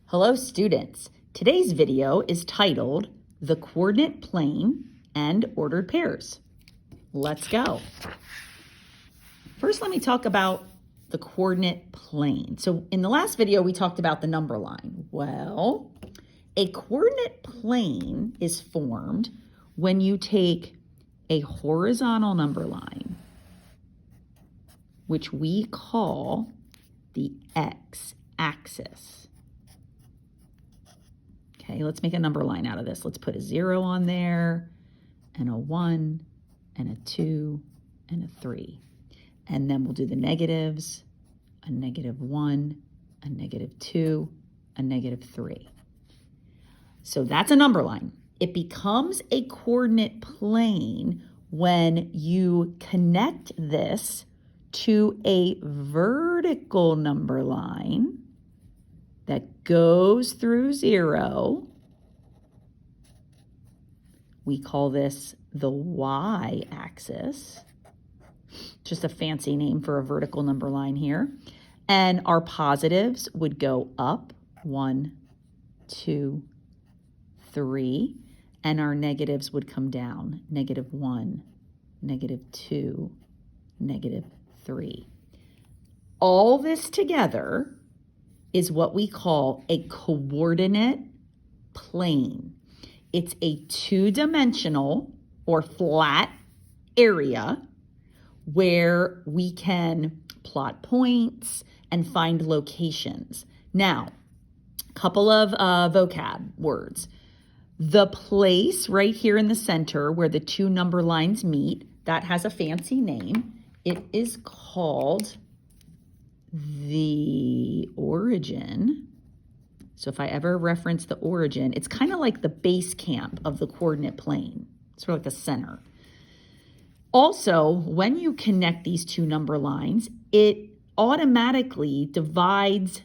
Hello students, today's video is titled The Coordinate Plane and Ordered Pairs. Let's go. First, let me talk about the coordinate plane. So in the last video, we talked about the number line. Well, a coordinate plane is formed when you take a horizontal number line, which we call the x-axis. Okay, let's make a number line out of this. Let's put a 0 on there, and a 1, and a 2, and a 3. And then we'll do the negatives, a -1, a -2, a -3. So that's a number line. It becomes a coordinate plane when you connect this to a vertical number line that goes through 0. We call this the y-axis, just a fancy name for a vertical number line here. And our positives would go up, 1, 2, 3, and our negatives would come down, -1, -2, -3. All this together is what we call a coordinate plane. It's a two-dimensional or flat area where we can plot points and find locations. Now, a couple of vocab words. The place right here in the center where the two number lines meet, that has a fancy name. It is called the origin. So if I ever reference the origin, it's kind of like the base camp of the coordinate plane. It's sort of like the center. Also, when you connect these two number lines, it automatically divides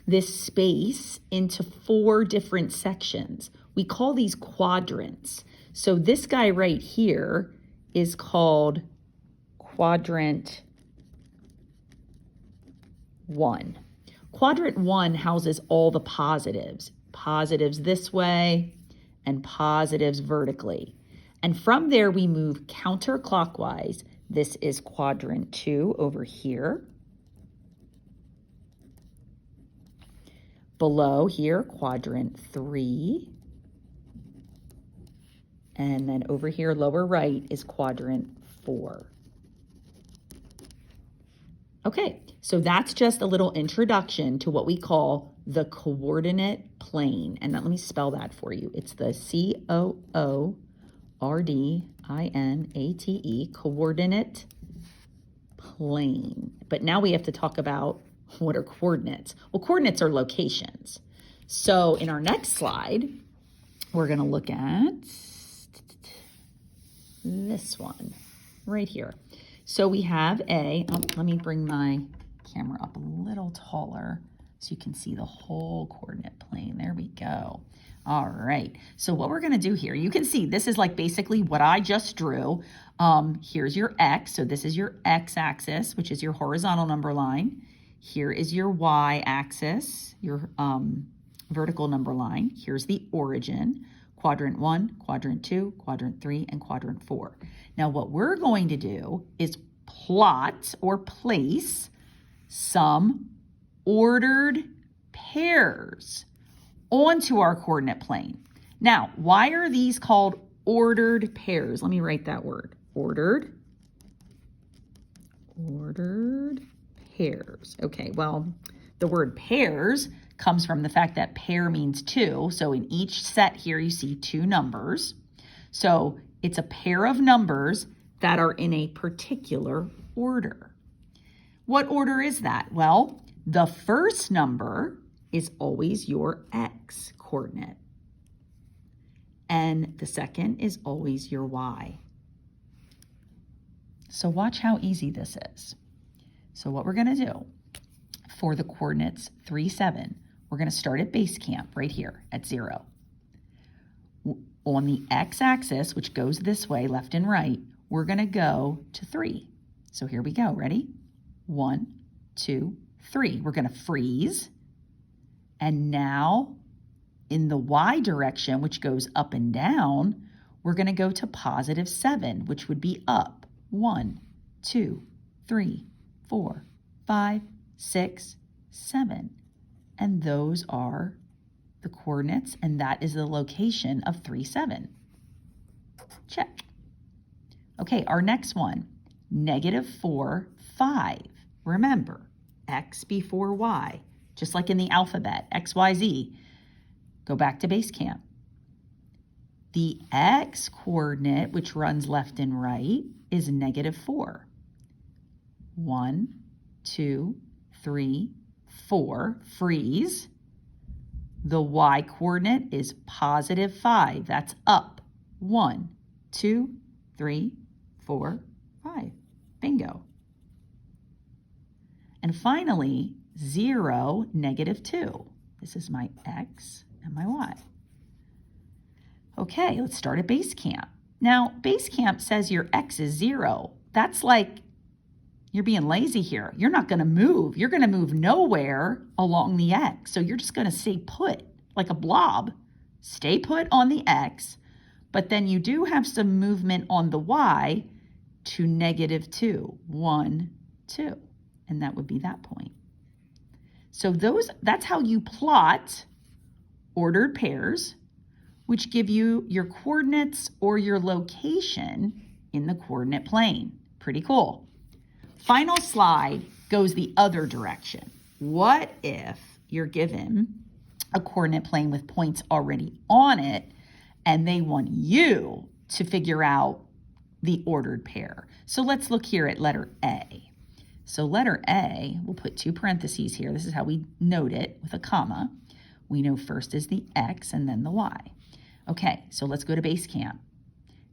this space into 4 different sections. We call these quadrants. So this guy right here is called quadrant 1. Quadrant 1 houses all the positives. Positives this way and positives vertically. And from there we move counterclockwise. This is quadrant 2 over here. Below here, quadrant 3. And then over here, lower right, is quadrant 4. Okay, so that's just a little introduction to what we call the coordinate plane. And let me spell that for you. It's the C-O-O-R-D-I-N-A-T-E, coordinate plane. But now we have to talk about what are coordinates. Well, coordinates are locations. So in our next slide, we're going to look at this one right here. So we have let me bring my camera up a little taller so you can see the whole coordinate plane. There we go. All right. So what we're going to do here, you can see this is like basically what I just drew. Here's your X. So this is your X-axis, which is your horizontal number line. Here is your Y-axis, your vertical number line. Here's the origin. Quadrant 1, quadrant 2, quadrant 3, and quadrant 4. Now what we're going to do is plot or place some ordered pairs onto our coordinate plane. Now, why are these called ordered pairs? Let me write that word. Ordered pairs. Okay, well, the word pairs comes from the fact that pair means 2. So in each set here, you see 2 numbers. So it's a pair of numbers that are in a particular order. What order is that? Well, the first number is always your X coordinate. And the second is always your Y. So watch how easy this is. So what we're going to do for the coordinates 3, 7, we're going to start at base camp right here at 0. On the x-axis, which goes this way, left and right, we're going to go to 3. So here we go. Ready? 1, 2, 3. We're going to freeze. And now in the y direction, which goes up and down, we're going to go to positive 7, which would be up. 1, 2, 3, 4, 5, 6, 7. And those are the coordinates, and that is the location of 3, 7. Check. Okay, our next one, negative 4, 5. Remember, x before y, just like in the alphabet, x, y, z. Go back to base camp. The x coordinate, which runs left and right, is negative 4. 1, 2, 3, 4, freeze. The y coordinate is positive 5. That's up. 1, 2, 3, 4, 5. Bingo. And finally, 0, negative 2. This is my x and my y. Okay, let's start at base camp. Now, base camp says your x is 0. That's like you're being lazy here. You're not going to move. You're going to move nowhere along the x. So you're just going to stay put like a blob. Stay put on the x, but then you do have some movement on the y to negative 2. 1, 2. And that would be that point. So that's how you plot ordered pairs, which give you your coordinates or your location in the coordinate plane. Pretty cool. Final slide goes the other direction. What if you're given a coordinate plane with points already on it and they want you to figure out the ordered pair? So let's look here at letter A. So letter A, we'll put 2 parentheses here. This is how we note it with a comma. We know first is the x and then the y. Okay, so let's go to base camp.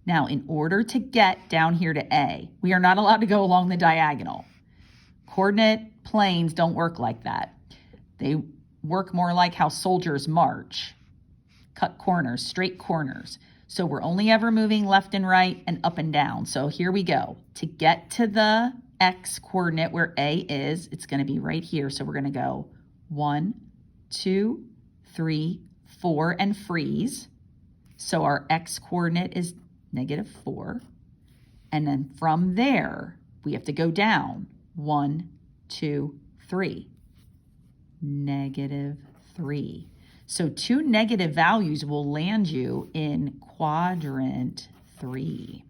Now, in order to get down here to A, we are not allowed to go along the diagonal. Coordinate planes don't work like that. They work more like how soldiers march. Cut corners, straight corners. So we're only ever moving left and right and up and down. So here we go. To get to the x coordinate where A is, it's going to be right here. So we're going to go 1, 2, 3, 4, and freeze. So our x coordinate is negative 4. And then from there, we have to go down 1, 2, 3. Negative 3. So 2 negative values will land you in quadrant 3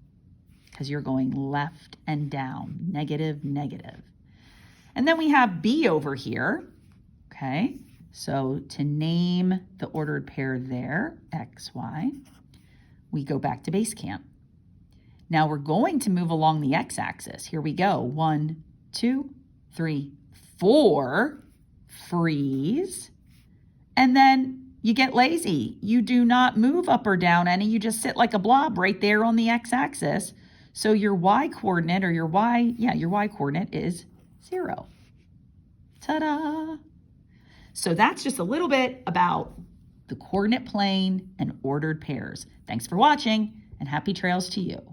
because you're going left and down, negative, negative. And then we have B over here, okay? So to name the ordered pair there, x, y, we go back to base camp. Now we're going to move along the x-axis. Here we go. 1, 2, 3, 4, freeze. And then you get lazy. You do not move up or down any. You just sit like a blob right there on the x-axis. So your y coordinate or your y coordinate is 0. Ta-da! So that's just a little bit about the coordinate plane and ordered pairs. Thanks for watching and happy trails to you.